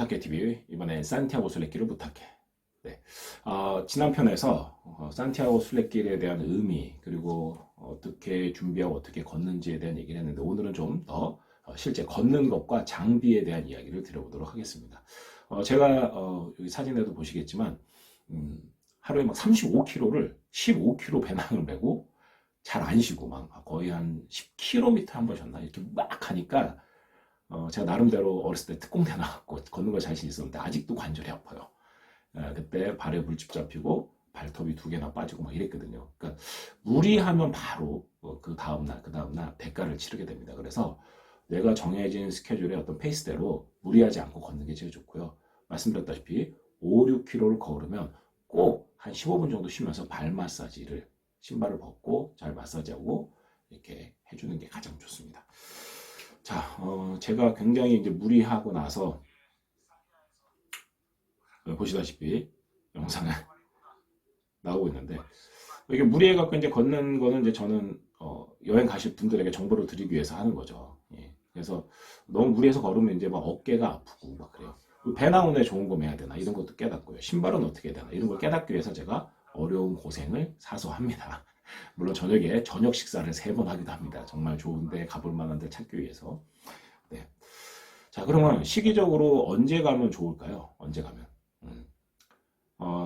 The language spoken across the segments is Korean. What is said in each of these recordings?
부탁해 TV 이번에 산티아고 순례길을 부탁해. 네. 지난 편에서 산티아고 순례길에 대한 의미 그리고 어떻게 준비하고 어떻게 걷는지에 대한 얘기를 했는데 오늘은 좀 더 실제 걷는 것과 장비에 대한 이야기를 드려보도록 하겠습니다. 제가 여기 사진에도 보시겠지만 하루에 막 35km를 15km 배낭을 메고 잘 안 쉬고 막 거의 한 10km 한 번 쉬었나 이렇게 막 하니까 제가 나름대로 어렸을 때 특공대 나왔고 걷는 거 자신 있었는데 아직도 관절이 아파요. 그때 발에 물집 잡히고 발톱이 2개나 빠지고 막 이랬거든요. 그러니까 무리하면 바로 그 다음날 대가를 치르게 됩니다. 그래서 내가 정해진 스케줄의 어떤 페이스대로 무리하지 않고 걷는 게 제일 좋고요. 말씀드렸다시피 5, 6km를 걸으면 꼭 한 15분 정도 쉬면서 발 마사지를 신발을 벗고 잘 마사지하고 이렇게 해주는 게 가장 좋습니다. 자, 제가 굉장히 이제 무리하고 나서 보시다시피 영상에 나오고 있는데 이게 무리해갖고 이제 걷는 거는 이제 저는 여행 가실 분들에게 정보를 드리기 위해서 하는 거죠. 예. 그래서 너무 무리해서 걸으면 이제 막 어깨가 아프고 막 그래요. 배낭은 왜 좋은 거 매야 되나 이런 것도 깨닫고요. 신발은 어떻게 해야 되나 이런 걸 깨닫기 위해서 제가 어려운 고생을 사서 합니다. 물론 저녁에 저녁 식사를 3번 하기도 합니다. 정말 좋은데 가볼 만한 데 찾기 위해서. 네. 자, 그러면 시기적으로 언제 가면 좋을까요? 언제 가면?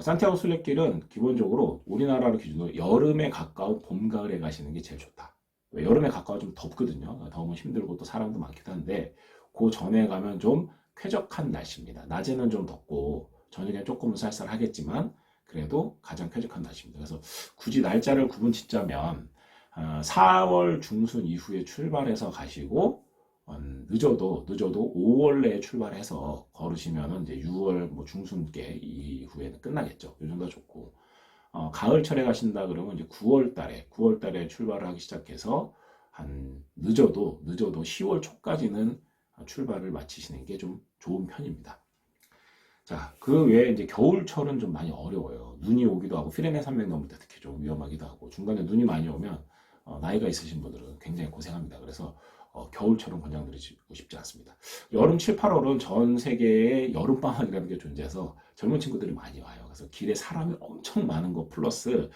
산티아고 순례길은 기본적으로 우리나라로 기준으로 여름에 가까운 봄, 가을에 가시는 게 제일 좋다. 여름에 가까워 좀 덥거든요. 더우면 힘들고 또 사람도 많기도 한데 그 전에 가면 좀 쾌적한 날씨입니다. 낮에는 좀 덥고 저녁에 조금은 쌀쌀하겠지만 그래도 가장 쾌적한 날씨입니다. 그래서 굳이 날짜를 구분 짓자면 4월 중순 이후에 출발해서 가시고 늦어도 5월 내에 출발해서 걸으시면은 이제 6월 뭐 중순께 이후에는 끝나겠죠. 이 정도 좋고 가을철에 가신다 그러면 이제 9월 달에 출발을 하기 시작해서 한 늦어도 10월 초까지는 출발을 마치시는 게 좀 좋은 편입니다. 자, 그 외에 이제 겨울철은 좀 많이 어려워요. 눈이 오기도 하고 피레네 산맥 넘을 때 특히 좀 위험하기도 하고 중간에 눈이 많이 오면 나이가 있으신 분들은 굉장히 고생합니다. 그래서 겨울철은 권장드리고 싶지 않습니다. 여름 7, 8월은 전 세계에 여름방학이라는 게 존재해서 젊은 친구들이 많이 와요. 그래서 길에 사람이 엄청 많은 거 플러스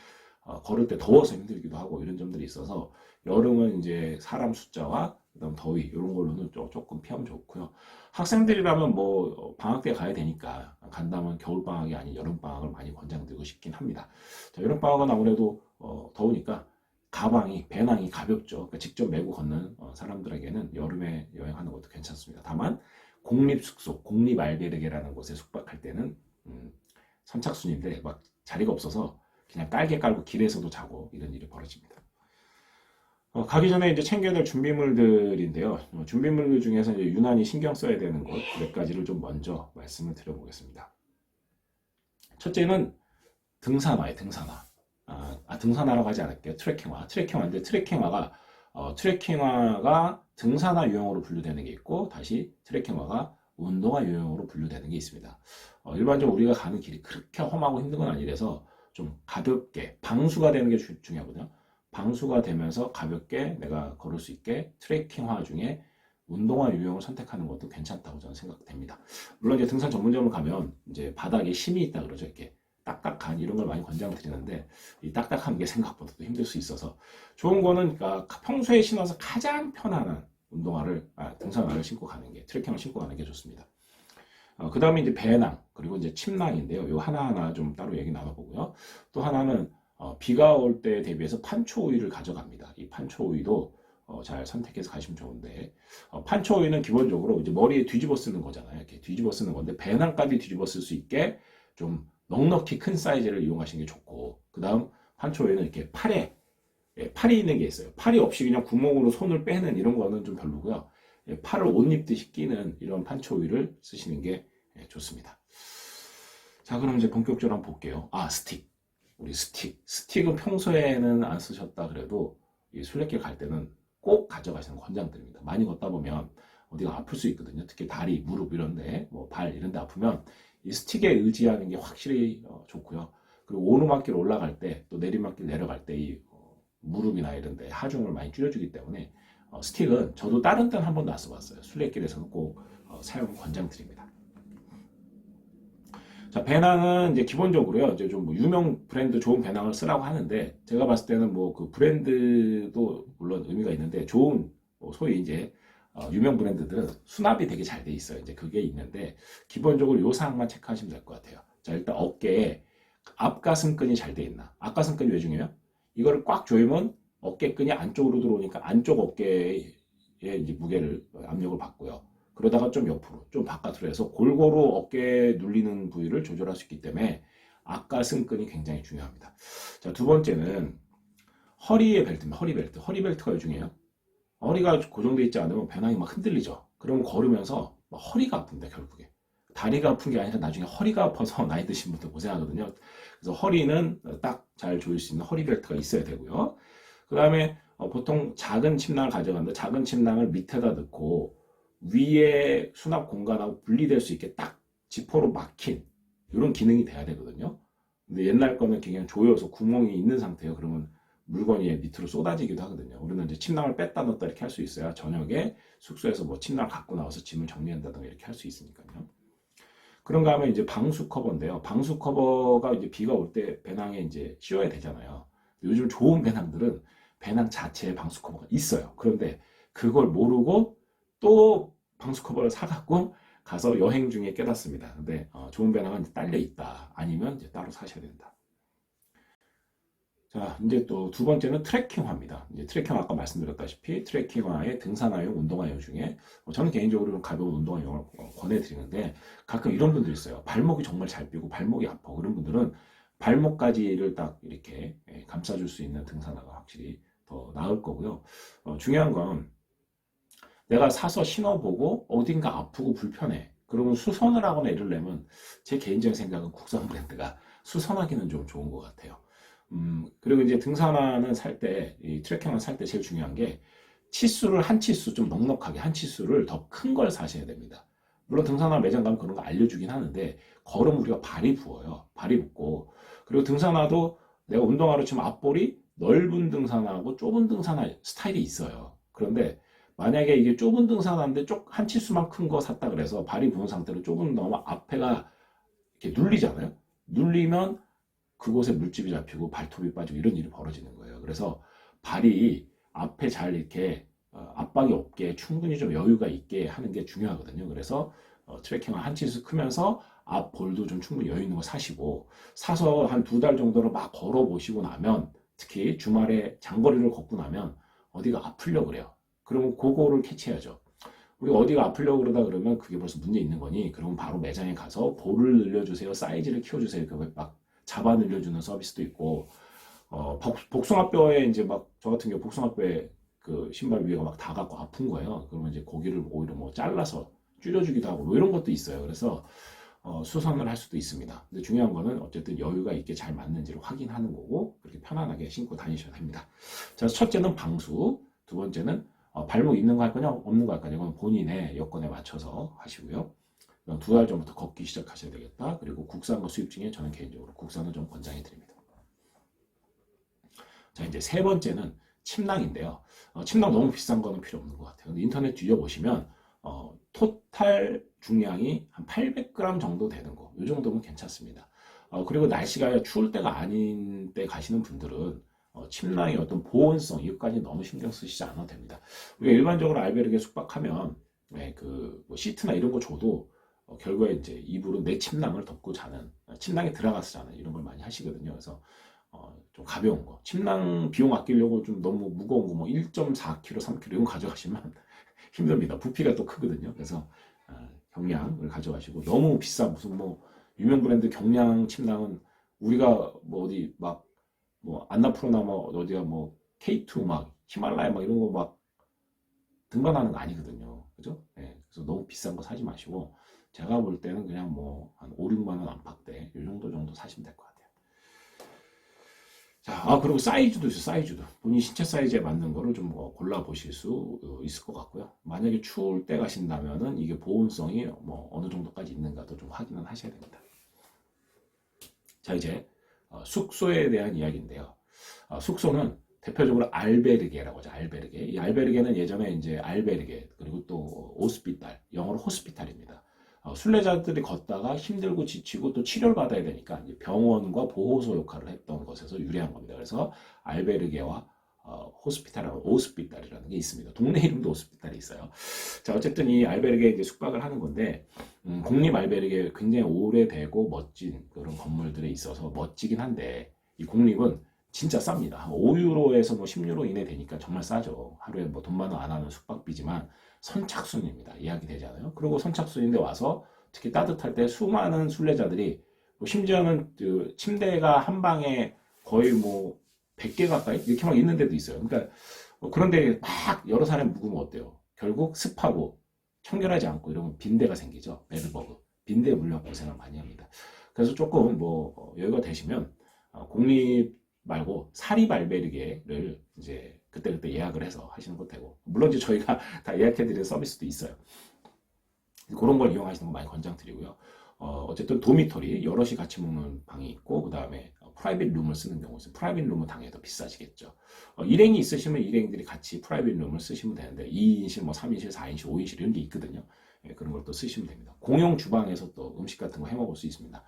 걸을 때 더워서 힘들기도 하고 이런 점들이 있어서 여름은 이제 사람 숫자와 그다음 더위 이런 걸로는 조금 피하면 좋고요. 학생들이라면 뭐 방학 때 가야 되니까 간다면 겨울 방학이 아닌 여름 방학을 많이 권장드리고 싶긴 합니다. 자, 여름 방학은 아무래도 더우니까 배낭이 가볍죠. 그러니까 직접 메고 걷는 사람들에게는 여름에 여행하는 것도 괜찮습니다. 다만 공립숙소, 공립알베르게라는 곳에 숙박할 때는 선착순인데 막 자리가 없어서 그냥 깔개 깔고 길에서도 자고 이런 일이 벌어집니다. 가기 전에 이제 챙겨야 될 준비물들인데요. 준비물들 중에서 이제 유난히 신경 써야 되는 것 몇 가지를 좀 먼저 말씀을 드려보겠습니다. 첫째는 등산화예요, 등산화. 등산화라고 하지 않을게요. 트레킹화인데 트레킹화가 등산화 유형으로 분류되는 게 있고 다시 트레킹화가 운동화 유형으로 분류되는 게 있습니다. 일반적으로 우리가 가는 길이 그렇게 험하고 힘든 건 아니라서 좀 가볍게 방수가 되는 게 중요하거든요. 방수가 되면서 가볍게 내가 걸을 수 있게 트레킹화 중에 운동화 유형을 선택하는 것도 괜찮다고 저는 생각됩니다. 물론 이제 등산 전문점을 가면 이제 바닥에 심이 있다 그러죠. 이렇게 딱딱한 이런 걸 많이 권장드리는데 이 딱딱한 게 생각보다도 힘들 수 있어서 좋은 거는 그러니까 평소에 신어서 가장 편안한 등산화를 신고 가는 게 트레킹을 신고 가는 게 좋습니다. 그 다음에 이제 배낭 그리고 이제 침낭인데요. 이 하나하나 좀 따로 얘기 나눠보고요. 또 하나는 비가 올 때 대비해서 판초우이를 가져갑니다. 이 판초우이도 잘 선택해서 가시면 좋은데 판초우이는 기본적으로 이제 머리에 뒤집어 쓰는 거잖아요. 이렇게 뒤집어 쓰는 건데 배낭까지 뒤집어 쓸 수 있게 좀 넉넉히 큰 사이즈를 이용하시는 게 좋고 그 다음 판초우이는 이렇게 팔이 있는 게 있어요. 팔이 없이 그냥 구멍으로 손을 빼는 이런 거는 좀 별로고요. 팔을 옷 입듯이 끼는 이런 판초우이를 쓰시는 게 좋습니다. 자, 그럼 이제 본격적으로 한번 볼게요. 스틱. 우리 스틱은 평소에는 안 쓰셨다 그래도 이 순례길 갈 때는 꼭 가져가시는 거 권장드립니다. 많이 걷다 보면 어디가 아플 수 있거든요. 특히 다리, 무릎 이런데, 뭐 발 이런데 아프면 이 스틱에 의지하는 게 확실히 좋고요. 그리고 오르막길 올라갈 때 또 내리막길 내려갈 때 이 무릎이나 이런데 하중을 많이 줄여주기 때문에 스틱은 저도 다른 데는 한 번도 안 써봤어요. 순례길에서는 꼭 사용 권장드립니다. 자, 배낭은 이제 기본적으로요, 이제 좀 뭐 유명 브랜드 좋은 배낭을 쓰라고 하는데, 제가 봤을 때는 뭐 그 브랜드도 물론 의미가 있는데, 좋은, 뭐 소위 이제, 유명 브랜드들은 수납이 되게 잘 돼 있어요. 이제 그게 있는데, 기본적으로 요 사항만 체크하시면 될 것 같아요. 자, 일단 어깨에 앞가슴끈이 잘 돼 있나? 앞가슴끈이 왜 중요해요? 이거를 꽉 조이면 어깨끈이 안쪽으로 들어오니까 안쪽 어깨에 이제 무게를, 압력을 받고요. 그러다가 좀 옆으로, 좀 바깥으로 해서 골고루 어깨에 눌리는 부위를 조절할 수 있기 때문에 앞가슴끈이 굉장히 중요합니다. 자, 두 번째는 허리의 벨트입니다. 허리 벨트. 허리 벨트가 중요해요. 허리가 고정되어 있지 않으면 배낭이 막 흔들리죠. 그러면 걸으면서 막 허리가 아픕니다, 결국에. 다리가 아픈 게 아니라 나중에 허리가 아파서 나이 드신 분들 고생하거든요. 그래서 허리는 딱 잘 조일 수 있는 허리 벨트가 있어야 되고요. 그 다음에 보통 작은 침낭을 가져가는데 작은 침낭을 밑에다 넣고 위에 수납 공간하고 분리될 수 있게 딱 지퍼로 막힌 이런 기능이 돼야 되거든요. 근데 옛날 거는 그냥 조여서 구멍이 있는 상태예요. 그러면 물건이 밑으로 쏟아지기도 하거든요. 우리는 이제 침낭을 뺐다 넣었다 이렇게 할 수 있어야 저녁에 숙소에서 뭐 침낭을 갖고 나와서 짐을 정리한다든가 이렇게 할 수 있으니까요. 그런가 하면 이제 방수 커버인데요. 방수 커버가 이제 비가 올 때 배낭에 이제 씌워야 되잖아요. 요즘 좋은 배낭들은 배낭 자체에 방수 커버가 있어요. 그런데 그걸 모르고 또 방수 커버를 사갖고 가서 여행 중에 깨닫습니다. 근데 좋은 배낭은 딸려 있다. 아니면 이제 따로 사셔야 된다. 자, 이제 또 두 번째는 트레킹화입니다. 이제 트레킹 아까 말씀드렸다시피 트레킹화의 등산화용, 운동화용 중에 저는 개인적으로 좀 가벼운 운동화용을 권해드리는데 가끔 이런 분들 있어요. 발목이 정말 잘 삐고 발목이 아파. 그런 분들은 발목까지를 딱 이렇게 감싸줄 수 있는 등산화가 확실히 더 나을 거고요. 중요한 건 내가 사서 신어보고 어딘가 아프고 불편해. 그러면 수선을 하거나 이를 내면 제 개인적인 생각은 국산 브랜드가 수선하기는 좀 좋은 것 같아요. 그리고 이제 등산화는 살 때, 이 트레킹화 살 때 제일 중요한 게 치수를 한 치수 좀 넉넉하게 한 치수를 더 큰 걸 사셔야 됩니다. 물론 등산화 매장 가면 그런 거 알려주긴 하는데 걸으면 우리가 발이 부어요. 발이 붓고 그리고 등산화도 내가 운동화로 치면 앞볼이 넓은 등산화하고 좁은 등산화 스타일이 있어요. 그런데 만약에 이게 좁은 등산화인데 한 치수만 큰 거 샀다 그래서 발이 부은 상태로 좁은 너무 앞에가 이렇게 눌리잖아요. 눌리면 그곳에 물집이 잡히고 발톱이 빠지고 이런 일이 벌어지는 거예요. 그래서 발이 앞에 잘 이렇게 압박이 없게 충분히 좀 여유가 있게 하는 게 중요하거든요. 그래서 트레킹을 한 치수 크면서 앞 볼도 좀 충분히 여유 있는 거 사시고 사서 한 두 달 정도를 막 걸어 보시고 나면 특히 주말에 장거리를 걷고 나면 어디가 아프려고 그래요. 그러면 그거를 캐치해야죠. 우리가 어디가 아프려고 그러다 그러면 그게 벌써 문제 있는 거니 그러면 바로 매장에 가서 볼을 늘려주세요. 사이즈를 키워주세요. 그걸 막 잡아 늘려주는 서비스도 있고 복숭아뼈에 이제 막 저 같은 경우 복숭아뼈에 그 신발 위에가 막 다 갖고 아픈 거예요. 그러면 이제 고기를 오히려 뭐 잘라서 줄여주기도 하고 뭐 이런 것도 있어요. 그래서 수선을 할 수도 있습니다. 근데 중요한 거는 어쨌든 여유가 있게 잘 맞는지를 확인하는 거고 그렇게 편안하게 신고 다니셔야 됩니다. 자, 첫째는 방수, 두 번째는 발목 있는 거 할 거냐 없는 거 할 거냐 이건 본인의 여건에 맞춰서 하시고요. 두 달 전부터 걷기 시작하셔야 되겠다. 그리고 국산과 수입 중에 저는 개인적으로 국산을 좀 권장해 드립니다. 자, 이제 세 번째는 침낭인데요. 침낭 너무 비싼 거는 필요 없는 것 같아요. 근데 인터넷 뒤져보시면 토탈 중량이 한 800g 정도 되는 거. 이 정도면 괜찮습니다. 그리고 날씨가 추울 때가 아닌 때 가시는 분들은 침낭의 어떤 보온성 이것까지 너무 신경 쓰시지 않아도 됩니다. 우리가 일반적으로 알베르게 숙박하면 뭐 시트나 이런 거 줘도 결국에 이제 이불은 내 침낭을 덮고 자는 침낭에 들어가서 자는 이런 걸 많이 하시거든요. 그래서 좀 가벼운 거 침낭 비용 아끼려고 좀 너무 무거운 거 뭐 1.4kg, 3kg 이런 거 가져가시면 힘듭니다. 부피가 또 크거든요. 그래서 경량을 가져가시고 너무 비싼 무슨 뭐 유명 브랜드 경량 침낭은 우리가 뭐 어디 막 뭐 안나푸르나 뭐 어디가 뭐 K2 막 히말라야 막 이런 거 막 등반하는 거 아니거든요. 그죠? 네, 그래서 너무 비싼 거 사지 마시고 제가 볼 때는 그냥 뭐 한 5, 6만 원 안팎대 이 정도 사시면 될 것 같아요. 자, 그리고 사이즈도 있어요. 사이즈도 본인 신체 사이즈에 맞는 거를 좀 골라 보실 수 있을 것 같고요. 만약에 추울 때 가신다면은 이게 보온성이 뭐 어느 정도까지 있는가도 좀 확인을 하셔야 됩니다. 자, 이제 숙소에 대한 이야기인데요. 숙소는 대표적으로 알베르게라고 하죠. 알베르게. 이 알베르게는 예전에 이제 알베르게 그리고 또 오스피탈, 영어로 호스피탈입니다. 순례자들이 걷다가 힘들고 지치고 또 치료를 받아야 되니까 이제 병원과 보호소 역할을 했던 것에서 유래한 겁니다. 그래서 알베르게와 오스피탈이라는 게 있습니다. 동네 이름도 오스피탈이 있어요. 자, 어쨌든 이 알베르게에 이제 숙박을 하는 건데, 공립 알베르게 굉장히 오래되고 멋진 그런 건물들에 있어서 멋지긴 한데, 이 공립은 진짜 쌉니다. 5유로에서 뭐 10유로 이내 되니까 정말 싸죠. 하루에 뭐 돈 많아 안 하는 숙박비지만 선착순입니다. 예약이 되잖아요. 그리고 선착순인데 와서 특히 따뜻할 때 수많은 순례자들이 뭐 심지어는 그 침대가 한 방에 거의 뭐 100개 가까이 이렇게 막 있는 데도 있어요. 그러니까 그런데 막 여러 사람이 묵으면 어때요? 결국 습하고 청결하지 않고 이러면 빈대가 생기죠. 베드버그. 빈대 물려 고생을 많이 합니다. 그래서 조금 뭐 여유가 되시면 공립 말고 사립 알베르게를 이제 그때그때 예약을 해서 하시는 것도 되고, 물론 이제 저희가 다 예약해드리는 서비스도 있어요. 그런 걸 이용하시는 거 많이 권장드리고요. 어쨌든 도미토리 여럿이 같이 묵는 방이 있고, 그 다음에 프라이빗 룸을 쓰는 경우 있어요. 프라이빗 룸은 당연히 더 비싸지겠죠. 일행이 있으시면 일행들이 같이 프라이빗 룸을 쓰시면 되는데 2인실, 뭐 3인실, 4인실, 5인실 이런 게 있거든요. 예, 그런 걸 또 쓰시면 됩니다. 공용 주방에서 또 음식 같은 거 해 먹을 수 있습니다.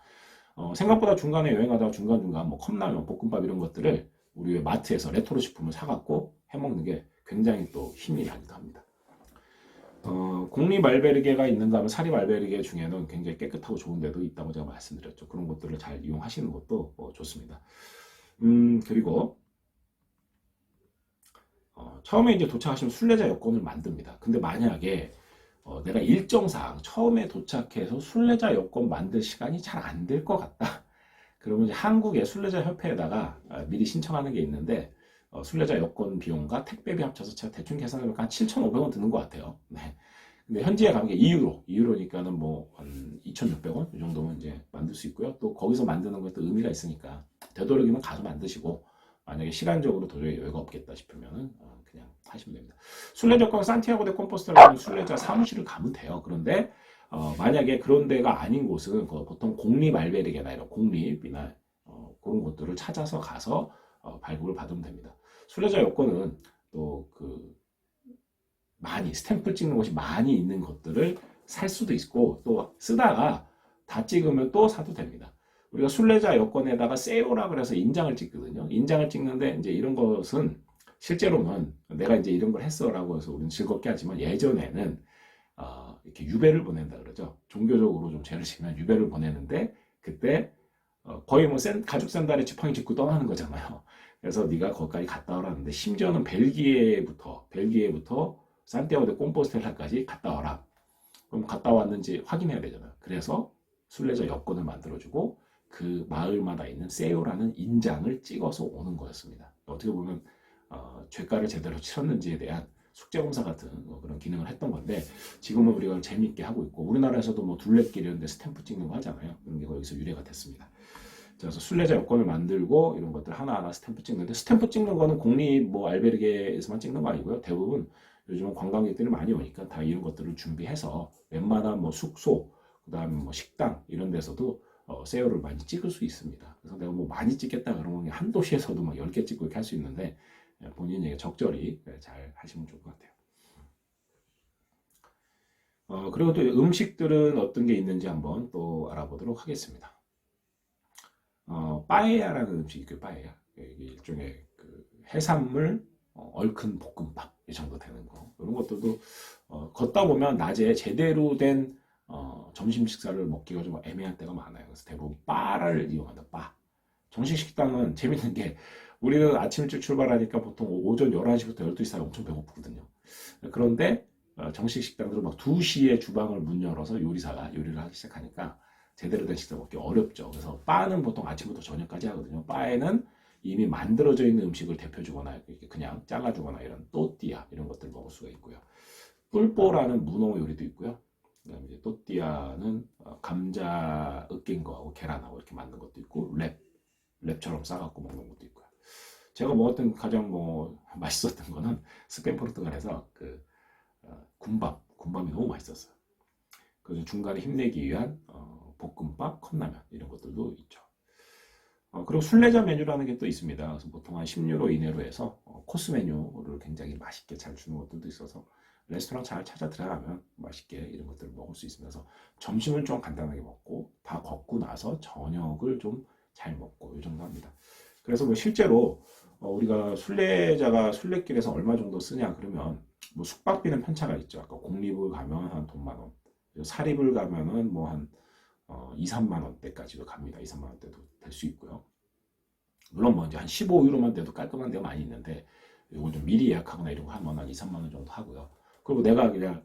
생각보다 중간에 여행하다가 중간중간 뭐 컵라면, 볶음밥 이런 것들을 우리 마트에서 레토로 식품을 사갖고 해먹는 게 굉장히 또 힘이 나기도 합니다. 공립 알베르게가 있는가 하면 사립 알베르게 중에는 굉장히 깨끗하고 좋은 데도 있다고 제가 말씀드렸죠. 그런 것들을 잘 이용하시는 것도 좋습니다. 그리고 처음에 이제 도착하시면 순례자 여권을 만듭니다. 근데 만약에 내가 일정상 처음에 도착해서 순례자 여권 만들 시간이 잘 안 될 것 같다. 그러면 이제 한국의 순례자 협회에다가 미리 신청하는 게 있는데, 순례자 여권 비용과 택배비 합쳐서 제가 대충 계산해보니까 한 7,500원 드는 것 같아요. 네. 근데 현지에 가는 게 2유로니까는 뭐 한 2,600원 이 정도면 이제 만들 수 있고요. 또 거기서 만드는 것도 의미가 있으니까 되도록이면 가서 만드시고, 만약에 시간적으로 도저히 여유가 없겠다 싶으면은 그냥 하시면 됩니다. 순례자권 산티아고 데 콤포스텔라는 순례자 사무실을 가면 돼요. 그런데 만약에 그런 데가 아닌 곳은 보통 공립 알베르게나 이런 공립이나 그런 곳들을 찾아서 가서 발급을 받으면 됩니다. 순례자 여권은 또 그 많이 스탬프 찍는 곳이 많이 있는 것들을 살 수도 있고, 또 쓰다가 다 찍으면 또 사도 됩니다. 우리가 순례자 여권에다가 세요라 그래서 인장을 찍거든요. 인장을 찍는데 이제 이런 것은 실제로는 내가 이제 이런 걸 했어라고 해서 우리는 즐겁게 하지만, 예전에는 이렇게 유배를 보낸다 그러죠. 종교적으로 좀 죄를 지면 유배를 보내는데, 그때 거의 뭐 가죽 샌들에 지팡이 짚고 떠나는 거잖아요. 그래서 네가 거기까지 갔다 오라는데, 심지어는 벨기에부터 산티아고 데 콤포스텔라까지 갔다 와라. 그럼 갔다 왔는지 확인해야 되잖아요. 그래서 순례자 여권을 만들어주고 그 마을마다 있는 세요라는 인장을 찍어서 오는 거였습니다. 어떻게 보면 죄가를 제대로 치렀는지에 대한 숙제검사 같은 그런 기능을 했던 건데, 지금은 우리가 재미있게 하고 있고, 우리나라에서도 뭐 둘레길 이런 데 스탬프 찍는 거 하잖아요. 그런 게 거기서 유래가 됐습니다. 그래서 순례자 여권을 만들고 이런 것들 하나하나 스탬프 찍는데, 스탬프 찍는 거는 공립 뭐 알베르게에서만 찍는 거 아니고요. 대부분 요즘은 관광객들이 많이 오니까 다 이런 것들을 준비해서 웬만한 뭐 숙소, 그다음에 뭐 식당 이런 데서도 세요를 많이 찍을 수 있습니다. 그래서 내가 뭐 많이 찍겠다 그러면 한 도시에서도 막 10개 찍고 이렇게 할 수 있는데, 본인이 적절히 잘 하시면 좋을 것 같아요. 그리고 또 음식들은 어떤 게 있는지 한번 또 알아보도록 하겠습니다. 빠에야라는 음식이 있고요. 빠에야. 이게 일종의 그 해산물 얼큰 볶음밥 이 정도 되는 거. 이런 것들도 걷다 보면 낮에 제대로 된 점심 식사를 먹기가 좀 애매한 때가 많아요. 그래서 대부분 바를 이용한다. 바. 정식 식당은 재밌는 게, 우리는 아침 일찍 출발하니까 보통 오전 11시부터 12시 사이 엄청 배고프거든요. 그런데 정식 식당들은 막 2시에 주방을 문 열어서 요리사가 요리를 하기 시작하니까 제대로 된 식사 먹기 어렵죠. 그래서 바는 보통 아침부터 저녁까지 하거든요. 바에는 이미 만들어져 있는 음식을 데펴주거나 그냥 잘라주거나 이런 또띠아 이런 것들을 먹을 수가 있고요. 뿔뽀라는 문어 요리도 있고요. 그다음에 이제 또띠아는 감자 으깬 거하고 계란하고 이렇게 만든 것도 있고, 랩처럼 싸갖고 먹는 것도 있고요. 제가 먹었던 가장 뭐 맛있었던 거는 스페인 포르투갈에서 그 군밤이 너무 맛있었어요. 그래서 중간에 힘내기 위한 볶음밥, 컵라면 이런 것들도 있죠. 그리고 순례자 메뉴라는 게 또 있습니다. 그래서 보통 한 10유로 이내로 해서 코스 메뉴를 굉장히 맛있게 잘 주는 것들도 있어서 레스토랑 잘 찾아 들어가면 맛있게 이런 것들을 먹을 수 있으면서 점심을 좀 간단하게 먹고 다 걷고 나서 저녁을 좀 잘 먹고 이 정도 합니다. 그래서 뭐 실제로 우리가 순례자가 순례길에서 얼마 정도 쓰냐 그러면 뭐 숙박비는 편차가 있죠. 아까 공립을 가면 한 돈 만 원, 사립을 가면은 뭐 한 2, 3만 원대까지도 갑니다. 2, 3만 원대도 될 수 있고요. 물론 뭐 이제 한 15유로만 돼도 깔끔한 데가 많이 있는데 이건 좀 미리 예약하거나 이런 거 하면 한 2, 3만 원 정도 하고요. 그리고 내가 그냥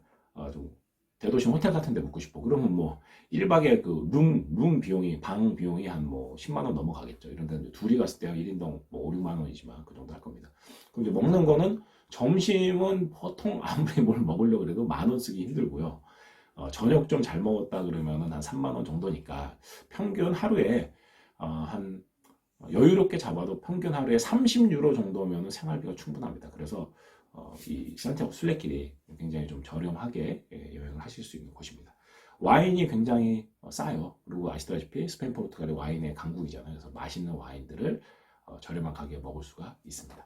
좀 대도시 호텔 같은 데 묵고 싶어. 그러면 뭐 1박에 그 룸 비용이 방 비용이 한 뭐 10만 원 넘어가겠죠. 이런 데는 둘이 갔을 때 1인당 뭐 5, 6만 원이지만 그 정도 할 겁니다. 그럼 이제 먹는 거는 점심은 보통 아무리 뭘 먹으려고 그래도 만 원 쓰기 힘들고요. 저녁 좀 잘 먹었다 그러면은 한 3만 원 정도니까 평균 하루에 한 여유롭게 잡아도 평균 하루에 30유로 정도면 생활비가 충분합니다. 그래서 이 산티아고 순례길이 굉장히 좀 저렴하게 여행을 하실 수 있는 곳입니다. 와인이 굉장히 싸요. 그리고 아시다시피 스페인, 포르투갈이 와인의 강국이잖아요. 그래서 맛있는 와인들을 저렴한 가격에 먹을 수가 있습니다.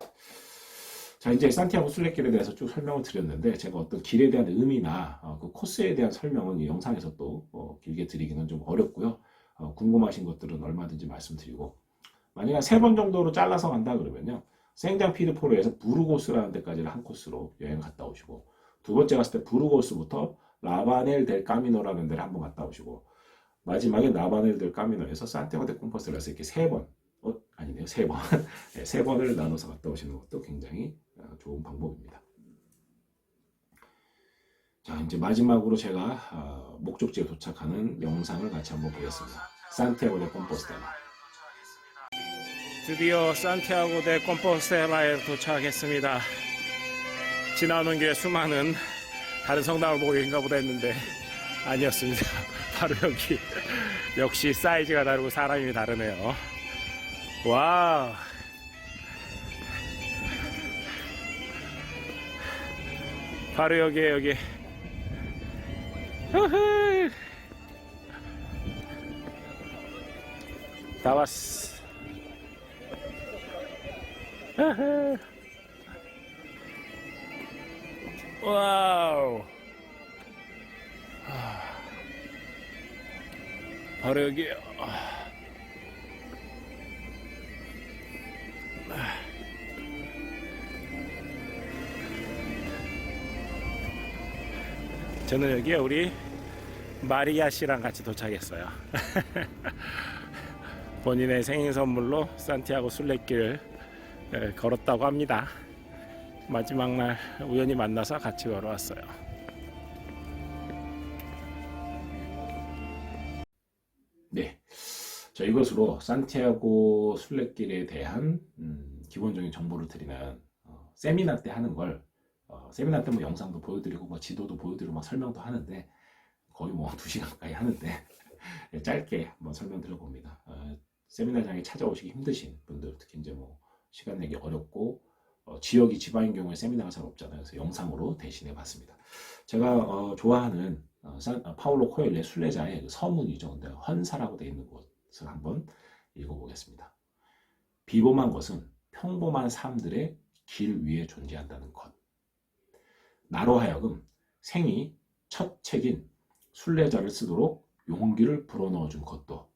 자, 이제 산티아고 순례길에 대해서 쭉 설명을 드렸는데 제가 어떤 길에 대한 의미나 그 코스에 대한 설명은 이 영상에서 또 길게 드리기는 좀 어렵고요. 궁금하신 것들은 얼마든지 말씀드리고 만약에 3번 정도로 잘라서 간다 그러면요. 생장 피드포르에서 부르고스라는 데까지를 한 코스로 여행 갔다 오시고 두 번째 갔을 때 부르고스부터 라바넬 델 까미노라는 데를 한번 갔다 오시고 마지막에 라바넬 델 까미노에서 산티아고 데 콤포스텔라에서 이렇게 3번 아니네요. 3번 네, 3번을 나눠서 갔다 오시는 것도 굉장히 좋은 방법입니다. 자, 이제 마지막으로 제가 목적지에 도착하는 영상을 같이 한번 보겠습니다. 산티아고 데 콤포스텔라. 드디어 산티아고 데 콤포스텔라에 도착했습니다. 지나오는 길에 수많은 다른 성당을 보고 여긴가 보다 했는데 아니었습니다. 바로 여기. 역시 사이즈가 다르고 사람이 다르네요. 와우. 바로 여기에 여기. 다 왔어. 와우. 바로 여기에요. 저는 여기에 우리 마리아 씨랑 같이 도착했어요. 본인의 생일 선물로 산티아고 순례길을 걸었다고 합니다. 마지막 날 우연히 만나서 같이 걸어왔어요. 네, 자 이것으로 산티아고 순례길에 대한 기본적인 정보를 드리는 세미나 때 하는 걸 세미나 때 뭐 영상도 보여드리고 뭐 지도도 보여드리고 막 설명도 하는데 거의 뭐 2시간 가까이 하는데 짧게 한번 설명드려 봅니다. 세미나장에 찾아오시기 힘드신 분들 특히 이제 뭐 시간 내기 어렵고 지역이 지방인 경우에 세미나가 잘 없잖아요. 그래서 영상으로 대신해 봤습니다. 제가 좋아하는 파울로 코엘레 순례자의 그 서문이죠. 근데 헌사라고 되어 있는 곳을 한번 읽어보겠습니다. 비범한 것은 평범한 사람들의 길 위에 존재한다는 것. 나로 하여금 생이 첫 책인 순례자를 쓰도록 용기를 불어넣어 준 것도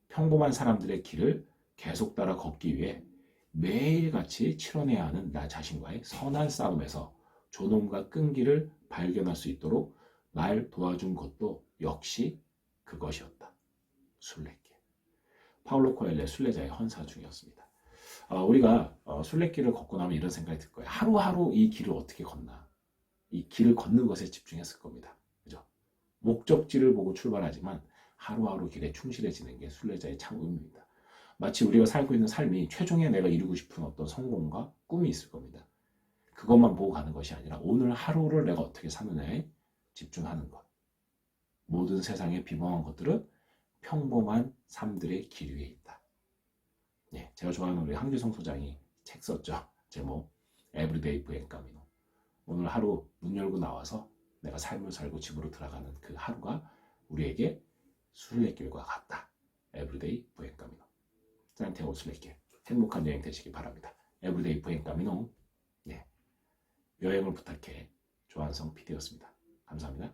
평범한 사람들의 길을 계속 따라 걷기 위해 매일같이 치러내야 하는 나 자신과의 선한 싸움에서 존엄과 끈기를 발견할 수 있도록 날 도와준 것도 역시 그것이었다. 순례길. 파울로 코엘레 순례자의 헌사 중이었습니다. 우리가 순례길을 걷고 나면 이런 생각이 들 거예요. 하루하루 이 길을 어떻게 걷나. 이 길을 걷는 것에 집중했을 겁니다. 그죠? 목적지를 보고 출발하지만 하루하루 길에 충실해지는 게 순례자의 참 의미입니다. 마치 우리가 살고 있는 삶이 최종에 내가 이루고 싶은 어떤 성공과 꿈이 있을 겁니다. 그것만 보고 가는 것이 아니라 오늘 하루를 내가 어떻게 사느냐에 집중하는 것. 모든 세상의 비범한 것들은 평범한 삶들의 길 위에 있다. 네, 제가 좋아하는 우리 황규성 소장이 책 썼죠. 제목 Everyday Buencamino. 오늘 하루 문 열고 나와서 내가 삶을 살고 집으로 들어가는 그 하루가 우리에게 순례길과 같다. Everyday Buencamino. 산티아고 순례길. 행복한 여행 되시기 바랍니다. Everyday Buencamino. 네, 여행을 부탁해. 조한성 PD였습니다. 감사합니다.